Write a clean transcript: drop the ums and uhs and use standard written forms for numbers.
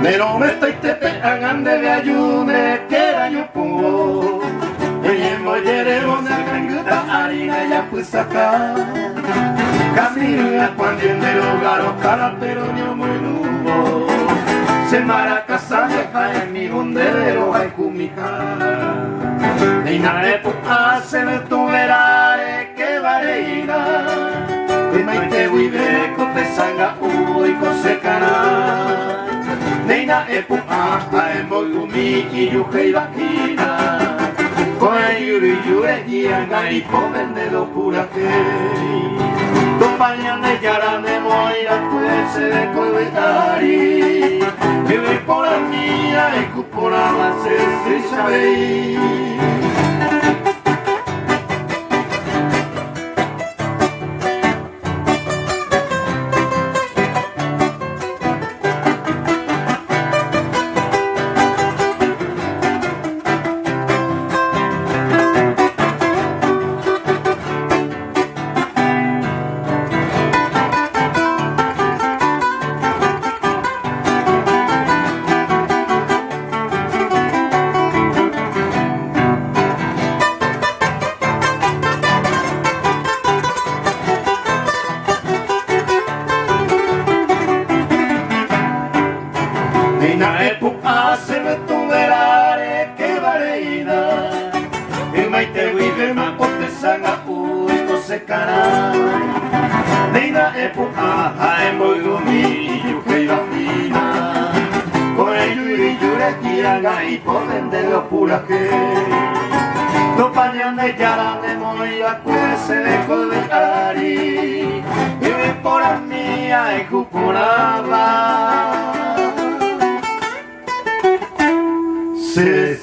Pero me estoy tepe agande de ayude que daño pongo. Yemo yeremo na kanguta harina ya pusaka. Camino cuando en el hogar cara pero no muy nubo. Se maracasa deja en mi bondero hay kumika. Ni nada época se me tuverá que vareina. De maite vive con pesanga y cosecana. Neina época en Bogumi y Yuhei Bakina. Yuri yure yanga y pomen de locura que compañía de yara de moira pues se de coibetari que ve por la mía y cupora la se sabe. Neina época se me tuverare que vareina. El maite vive ma pote sanga uy cosecana. Neina época en Bogumi yuhei bakina. Con el yuri yure yanga y poden de locura que no pañan de yara de moira pues se de colbeari. Vive por la mía y cupuraba. Se